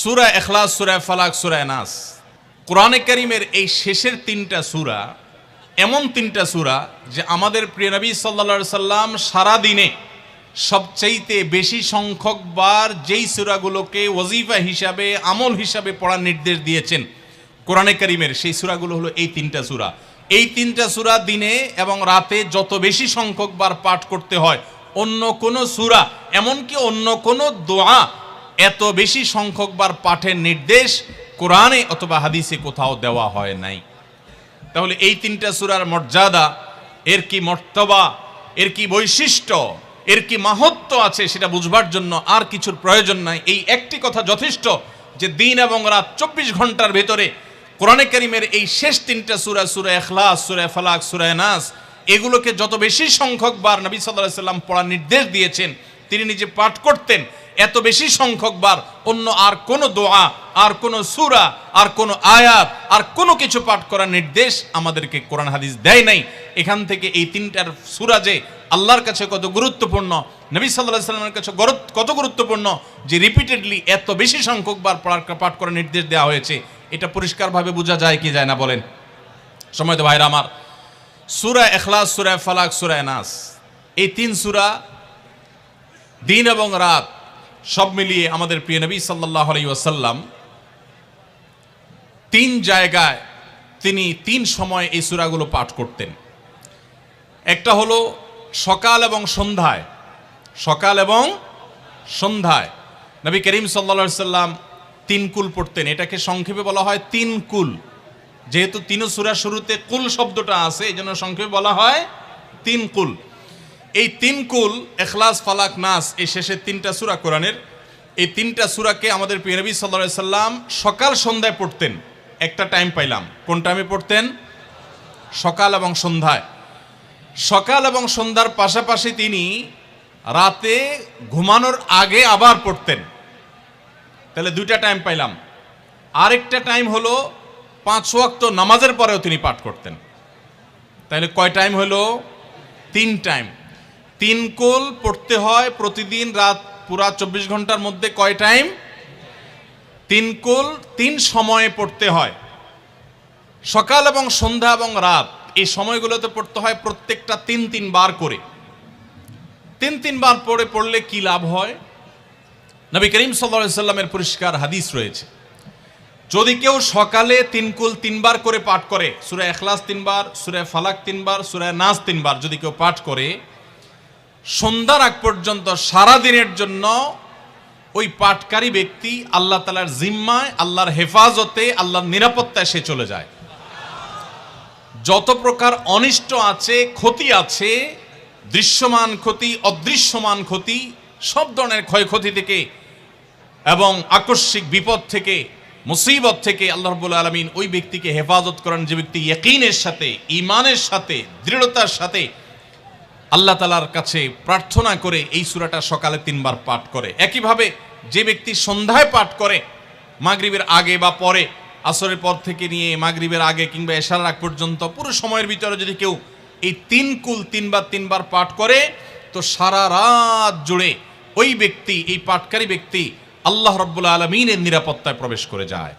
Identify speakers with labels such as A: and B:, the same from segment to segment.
A: সূরা ইখলাস, সূরা ফালাক, সূরা নাস। কোরআনে কারীমের এই শেষের তিনটা সূরা এমন তিনটা সূরা যে আমাদের প্রিয় নবী সাল্লাল্লাহু আলাইহি সাল্লাম সারা দিনে সবচাইতে বেশি সংখ্যক বার যেই সূরাগুলোকে ওয়াজিফা হিসাবে, আমল হিসাবে পড়ার নির্দেশ দিয়েছেন কোরআনে কারীমের, সেই সূরাগুলো হলো এই তিনটা সূরা। এই তিনটা সূরা দিনে এবং রাতে যত বেশি সংখ্যক বার পাঠ করতে হয়, অন্য কোনো সূরা এমনকি অন্য কোনো দোয়া এত বেশি সংখ্যক বার পাঠের নির্দেশ কোরআনে অথবা হাদিসে কোথাও দেওয়া হয় নাই। তাহলে এই তিনটা সূরার মর্যাদা, এর কি মর্তবা, এর কি বৈশিষ্ট্য, এর কি মাহাত্ম্য আছে সেটা বুঝবার জন্য আর কিছুর প্রয়োজন নাই। এই একটি কথা যথেষ্ট যে দিন এবং রাত 24 ঘন্টার ভেতরে কোরআনে কারীমের এই শেষ তিনটা সূরা, সূরা ইখলাস, সূরা ফালাক, সূরা নাস, এগুলোকে যত বেশি সংখ্যক বার নবী সাল্লাল্লাহু আলাইহি সাল্লাম পড়ার নির্দেশ দিয়েছেন, তিনি নিজে পাঠ করতেন, এত বেশি সংখ্যক বার অন্য আর কোনো দোয়া, আর কোনো সূরা, আর কোনো আয়াত, আর কোনো কিছু পাঠ করার নির্দেশ আমাদেরকে কোরআন হাদিস দেয় নাই। এখান থেকে এই তিনটার সূরা যে আল্লাহর কাছে কত গুরুত্বপূর্ণ, নবী সাল্লাল্লাহু আলাইহি সাল্লামের কাছে কত গুরুত্বপূর্ণ যে রিপিটেডলি এত বেশি সংখ্যক বার পাঠ করার নির্দেশ দেওয়া হয়েছে, এটা পরিষ্কারভাবে বোঝা যায় কি যায় না বলেন? সম্মানিত ভাইরা আমার, সূরা ইখলাস, সূরা ফালাক, সূরা নাস, এই তিন সূরা দিন এবং রাত সব মিলিয়ে আমাদের প্রিয় নবী সাল্লাল্লাহু আলাইহি ওয়াসাল্লাম তিন জায়গায় তিনি তিন সময় এই সূরাগুলো পাঠ করতেন। একটা হলো সকাল এবং সন্ধ্যায়। সকাল এবং সন্ধ্যায় নবী করিম সাল্লাল্লাহু আলাইহি সাল্লাম তিন কুল পড়তেন। এটাকে সংক্ষেপে বলা হয় তিন কুল। যেহেতু তিন সূরার শুরুতে কুল শব্দটা আছে, এই জন্য সংক্ষেপে বলা হয় তিন কুল। এই তিন কুল ইখলাস, ফালাক, নাস, এই শেষের তিনটা সূরা কোরআনের, এই তিনটা সূরাকে আমাদের প্রিয় নবী সাল্লাল্লাহু আলাইহি সাল্লাম সকাল সন্ধ্যায় পড়তেন। একটা টাইম পাইলাম, কোন টাইমে পড়তেন? সকাল এবং সন্ধ্যায়। সকাল এবং সন্ধ্যার পাশাপাশি তিনি রাতে ঘুমানোর আগে আবার পড়তেন। তাহলে দুইটা টাইম পাইলাম। আরেকটা টাইম হলো 5 ওয়াক্ত নামাজের পরেও তিনি পাঠ করতেন। তাহলে কয় টাইম হলো? 3 টাইম। 3 কুল পড়তে হয় প্রতিদিন, রাত পুরা 24 ঘন্টার মধ্যে কয় টাইম? 3 কুল 3 সময়ে পড়তে হয়। সকাল এবং সন্ধ্যা এবং রাত এই সময়গুলোতে পড়তে হয় প্রত্যেকটা 3 বার করে। 3 বার পড়লে কি লাভ হয়? নবী করিম সাল্লাল্লাহু আলাইহি সাল্লামের পরিষ্কার হাদিস রয়েছে, যদি কেউ সকালে 3 কুল 3 বার করে পাঠ করে, সূরা ইখলাস 3 বার, সূরা ফালাক 3 বার, সূরা নাস 3 বার যদি কেউ পাঠ করে, সন্ধ্যার আগ পর্যন্ত সারা দিনের জন্য ওই পাঠকারী ব্যক্তি আল্লাহ তাআলার জিম্মায়, আল্লাহর হেফাজতে, আল্লাহর নিরাপত্তায় সে চলে যায়। যত প্রকার অনিষ্ট আছে, ক্ষতি আছে, দৃশ্যমান ক্ষতি, অদৃশ্যমান ক্ষতি, সব ধরনের ক্ষয়ক্ষতি থেকে এবং আকস্মিক বিপদ থেকে, মুসিবত থেকে আল্লাহ রাব্বুল আলামিন ওই ব্যক্তিকে হেফাজত করেন, যে ব্যক্তি ইয়াকিনের সাথে, ঈমানের সাথে, দৃঢ়তার সাথে আল্লাহ তাআলার কাছে প্রার্থনা করে এই সূরাটা সকালে 3 বার পাঠ করে। একইভাবে যে ব্যক্তি সন্ধ্যায় পাঠ করে, মাগরিবের আগে বা পরে, আসরের পর থেকে নিয়ে মাগরিবের আগে কিংবা এশার আগ পর্যন্ত পুরো সময়ের ভিতরে যদি কেউ এই 3 কুল 3 বার পাঠ করে, তো সারা রাত জুড়ে ওই ব্যক্তি, এই পাঠকারী ব্যক্তি আল্লাহ রাব্বুল আলামিনের নিরাপত্তায় প্রবেশ করে যায়।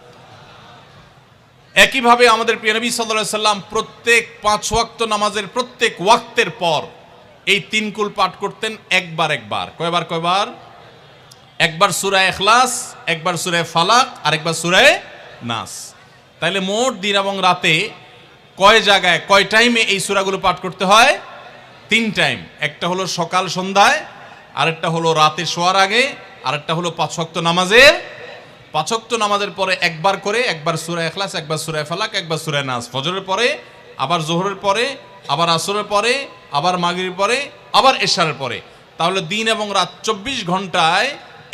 A: একইভাবে আমাদের প্রিয় নবী সাল্লাল্লাহু আলাইহি সাল্লাম প্রত্যেক 5 ওয়াক্ত নামাজের প্রত্যেক ওয়াক্তের পর এই 3 কুল পাঠ করতেন একবার। কয়বার? একবার সূরা ইখলাস, একবার সূরা ফালাক, আর একবার সূরা নাস। তাইলে মোট দিন এবং রাতে কয় জায়গায়, কয় টাইমে এই সূরাগুলো পাঠ করতে হয়? 3 টাইম। একটা হলো সকাল সন্ধ্যায়, আরেকটা হলো রাতে শোয়ার আগে, আরেকটা হলো 5 ওয়াক্ত নামাজের, 5 ওয়াক্ত নামাজের পরে একবার করে, একবার সূরা ইখলাস, একবার সূরা ফালাক, একবার সূরা নাস। ফজরের পরে, আবার যোহরের পরে, আবার আসরের পরে, আবার মাগরিবের পরে, আবার এশারের পরে। তাহলে দিন এবং রাত 24 ঘন্টায়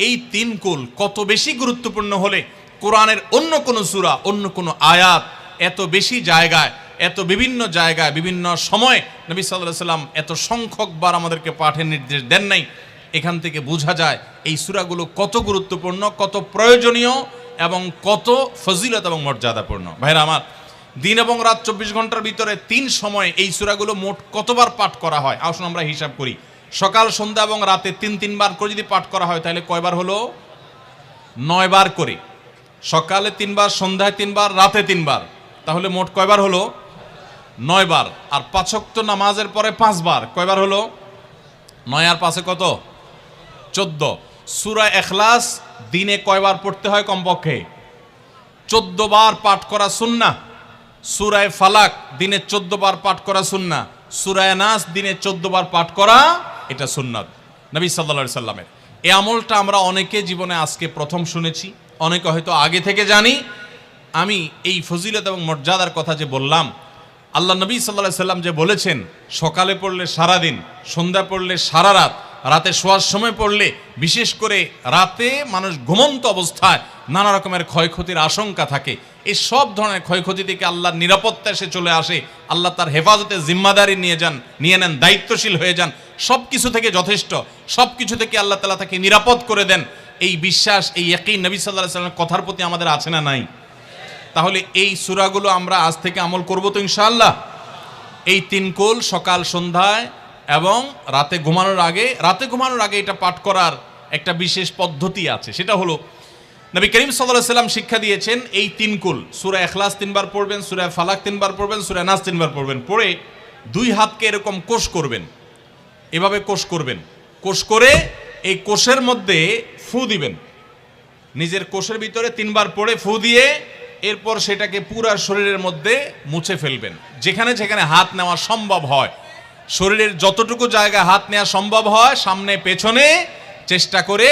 A: এই 3 কুল কত বেশি গুরুত্বপূর্ণ হলে কোরআনের অন্য কোনো সূরা, অন্য কোনো আয়াত এত বেশি জায়গায়, এত বিভিন্ন জায়গায়, বিভিন্ন সময় নবী সাল্লাল্লাহু আলাইহি সাল্লাম এত সংখ্যক বার আমাদেরকে পাঠের নির্দেশ দেন নাই। এখান থেকে বোঝা যায় এই সূরাগুলো কত গুরুত্বপূর্ণ, কত প্রয়োজনীয় এবং কত ফজিলত এবং মর্যাদাপূর্ণ। ভাইরা আমার, দিন এবং রাত 24 ঘন্টার ভিতরে 3 সময়ে এই সূরাগুলো মোট কতবার পাঠ করা হয়? আসুন আমরা হিসাব করি। সকাল, সন্ধ্যা এবং রাতে 3 বার করে যদি পাঠ করা হয়, তাহলে কয়বার হলো? 9 বার করে। সকালে 3 বার, সন্ধ্যায় 3 বার, রাতে 3 বার, তাহলে মোট কয়বার হলো? 9 বার। আর 5 ওয়াক্ত নামাজের পরে 5 বার, কয়বার হলো? 9 আর 5 কত? 14। সূরা ইখলাস দিনে কয়বার পড়তে হয়? কমপক্ষে 14 বার পাঠ করা সুন্নাহ। সূরা ফালাক দিনে 14 বার পাঠ করা সুন্নাহ। সূরা নাস দিনে 14 বার পাঠ করা, এটা সুন্নাত নবী সাল্লাল্লাহু আলাইহি সাল্লামের। এই আমলটা আমরা অনেকে জীবনে আজকে প্রথম শুনেছি, অনেকে হয়তো আগে থেকে জানি। আমি এই ফজিলত এবং মর্যাদার কথা যে বললাম, আল্লাহ নবী সাল্লাল্লাহু আলাইহি সাল্লাম যে বলেছেন সকালে পড়লে সারাদিন, সন্ধ্যা পড়লে সারা রাত, রাতে শোয়ার সময় পড়লে, বিশেষ করে রাতে মানুষ ঘুমন্ত অবস্থায় নানা রকমের ক্ষয়ক্ষতির আশঙ্কা থাকে, এই সব ধরনের ক্ষয়ক্ষতি থেকে আল্লাহর নিরাপত্তা এসে চলে আসে। আল্লাহ তার হেফাজতে জিম্মাদারি নিয়ে নেন, দায়িত্বশীল হয়ে যান, সব কিছু থেকে যথেষ্ট, সব কিছু থেকে আল্লাহ তাআলা তাকে নিরাপদ করে দেন। এই বিশ্বাস, এই ইয়াকিন নবী সাল্লাল্লাহু আলাইহি সাল্লামের কথার প্রতি আমাদের আছে না নাই? তাহলে এই সূরাগুলো আমরা আজ থেকে আমল করব তো ইনশাআল্লাহ। এই 3 কুল সকাল সন্ধ্যায় এবং রাতে ঘুমানোর আগে এটা পাঠ করার একটা বিশেষ পদ্ধতি আছে। সেটা হলো নবী করিম সাল্লাল্লাহু আলাইহি সাল্লাম শিক্ষা দিয়েছেন, এই 3 কুল সূরা ইখলাস 3 বার পড়বেন, সূরা ফালাক 3 বার পড়বেন, সূরা নাস 3 বার পড়বেন, পড়ে 2 হাতকে এরকম কোষ করবেন, এভাবে কোষ করবেন, কোষ করে এই কোষের মধ্যে ফু দিবেন, নিজের কোষের ভিতরে 3 বার পড়ে ফু দিয়ে এরপর সেটাকে পুরা শরীরের মধ্যে মুছে ফেলবেন। যেখানে যেখানে হাত নেওয়া সম্ভব হয়, শরীরের যতটুকু জায়গায় হাত নেওয়া সম্ভব হয়, সামনে পেছনে চেষ্টা করে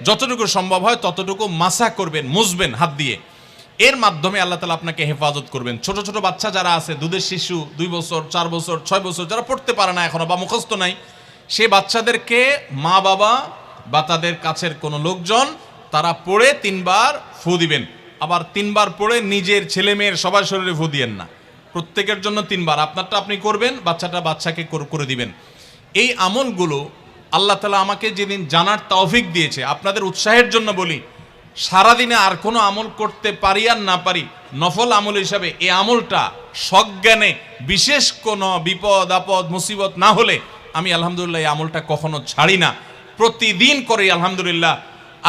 A: যতটুকু সম্ভব হয় ততটুকু মাসা করবেন, মুছবেন হাত দিয়ে। এর মাধ্যমে আল্লাহ তাআলা আপনাকে হেফাজত করবেন। ছোট ছোট বাচ্চা যারা আছে, দুধের শিশু, 2 বছর, 4 বছর, 6 বছর, যারা পড়তে পারে না এখনো বা মুখস্থ নাই, সে বাচ্চাদেরকে মা বাবা বা তাদের কাছের কোনো লোকজন তারা পড়ে 3 বার ফু দিবেন। আবার 3 বার পড়ে নিজের ছেলে মেয়ের সবার শরীরে ফু দিয়েন না, প্রত্যেকের জন্য 3 বার। আপনারটা আপনি করবেন, বাচ্চাকে করে দিবেন। এই আমলগুলো আল্লাহ তাআলা আমাকে যেদিন জানার তৌফিক দিয়েছে, আপনাদের উৎসাহের জন্য বলি, সারাদিনে আর কোনো আমল করতে পারি আর না পারি, নফল আমল হিসাবে এই আমলটা সজ্ঞানে, বিশেষ কোনো বিপদ আপদ মুসিবত না হলে আমি আলহামদুলিল্লাহ এই আমলটা কখনো ছাড়ি না, প্রতিদিন করি আলহামদুলিল্লাহ।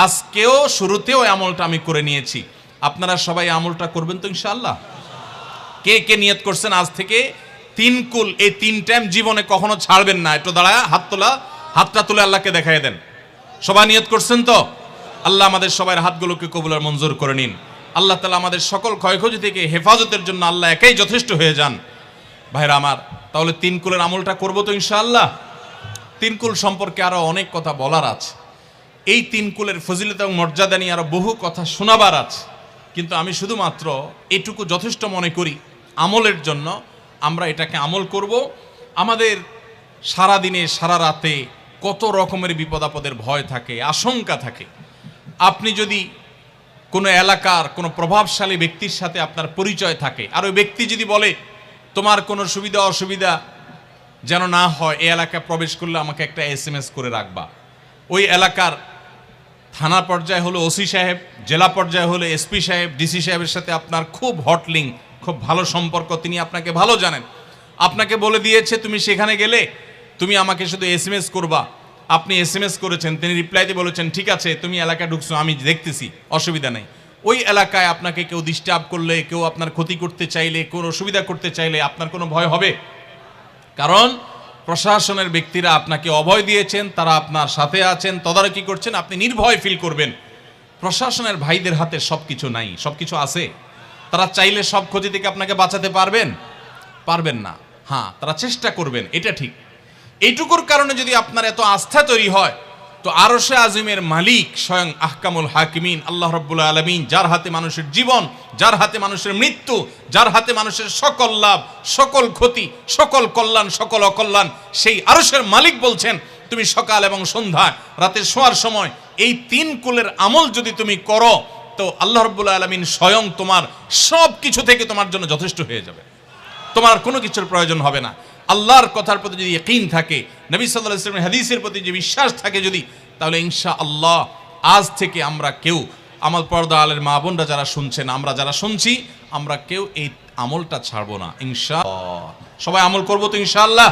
A: আজকেও শুরুতেও এই আমলটা আমি করে নিয়েছি। আপনারা সবাই আমলটা করবেন তো ইনশাআল্লাহ? কে কে নিয়ত করছেন আজ থেকে 3 কুল এই 3 টাইম জীবনে কখনো ছাড়বেন না? একটু দাঁড়ায় হাতটা তুলে আল্লাহকে দেখাই দেন। সবাই নিয়ত করছেন তো? আল্লাহ আমাদের সবার হাতগুলোকে কবুল আর মঞ্জুর করে নিন। আল্লাহ তাআলা আমাদের সকল ক্ষয়ক্ষতি থেকে হেফাজতের জন্য আল্লাহ একাই যথেষ্ট হয়ে যান। ভাইরা আমার, তাহলে 3 কুলের আমলটা করবো তো ইনশাআল্লাহ? 3 কুল সম্পর্কে আরো অনেক কথা বলার আছে, এই 3 কুলের ফজিলত এবং মর্যাদা নিয়ে আরো বহু কথা শোনাবার আছে, কিন্তু আমি শুধুমাত্র এটুকু যথেষ্ট মনে করি আমলের জন্য। আমরা এটাকে আমল করব। আমাদের সারা দিনে সারা রাতে কত রকমের বিপদ আপদের ভয় থাকে, আশঙ্কা থাকে। আপনি যদি কোনো এলাকার কোনো প্রভাবশালী ব্যক্তির সাথে আপনার পরিচয় থাকে, আর ওই ব্যক্তি যদি বলে তোমার কোনো সুবিধা অসুবিধা যেন না হয়, এই এলাকায় প্রবেশ করলে আমাকে একটা SMS করে রাখবা। ওই এলাকার থানা পর্যায়ে হলো ওসি সাহেব, জেলা পর্যায়ে হলো SP সাহেব, DC সাহেবের সাথে আপনার খুব হট লিঙ্ক, খুব ভালো সম্পর্ক, তিনি আপনাকে ভালো জানেন। আপনাকে বলে দিয়েছে তুমি সেখানে গেলে তুমি আমাকে শুধু SMS করবা। আপনি SMS করেছেন, তিনি রিপ্লাইতে বলেছেন ঠিক আছে তুমি এলাকায় ঢুকছো, আমি দেখতেছি, অসুবিধা নেই। ওই এলাকায় আপনাকে কেউ ডিস্টার্ব করলে, কেউ আপনার ক্ষতি করতে চাইলে, কোনো অসুবিধা করতে চাইলে আপনার কোনো ভয় হবে? কারণ প্রশাসনের ব্যক্তিরা আপনাকে অভয় দিয়েছেন, তারা আপনার সাথে আছেন, তদারকি করছেন, আপনি নির্ভয় ফিল করবেন। প্রশাসনের ভাইদের হাতে সবকিছু নাই, সবকিছু আছে। তারা চাইলে সব ক্ষতি থেকে আপনাকে বাঁচাতে পারবেন না। হ্যাঁ, তারা চেষ্টা করবেন, এটা ঠিক। এইটুকুর কারণে যদি আপনার এত আস্থা তৈরি হয়, তো আরশে আজিমের মালিক স্বয়ং আহকামুল হাকিমিন আল্লাহ রাব্বুল আলামিন, যার হাতে মানুষের জীবন, যার হাতে মানুষের মৃত্যু, যার হাতে মানুষের সকল লাভ, সকল ক্ষতি, সকল কল্যাণ, সকল অকল্যাণ, সেই আরশের মালিক বলছেন তুমি সকাল এবং সন্ধ্যায়, রাতে শোয়ার সময় এই 3 কুলের আমল যদি তুমি করো, তো আল্লাহ রাব্বুল আলামিন স্বয়ং তোমার সব কিছু থেকে তোমার জন্য যথেষ্ট হয়ে যাবে। তোমার কোনো কিছুর প্রয়োজন হবে না। আল্লাহর কথার প্রতি যদি ইয়াকিন থাকে, নবী সাল্লাল্লাহু আলাইহি ওয়াসাল্লামের হাদিসের প্রতি যে বিশ্বাস থাকে যদি, তাহলে ইনশাআল্লাহ আজ থেকে আমরা কেউ, আমার পর্দা আলের মা বোনরা যারা শুনছেন, আমরা যারা শুনছি, আমরা কেউ এই আমলটা ছাড়বো না ইনশাআল্লাহ। সবাই আমল করবো তো ইনশাআল্লাহ?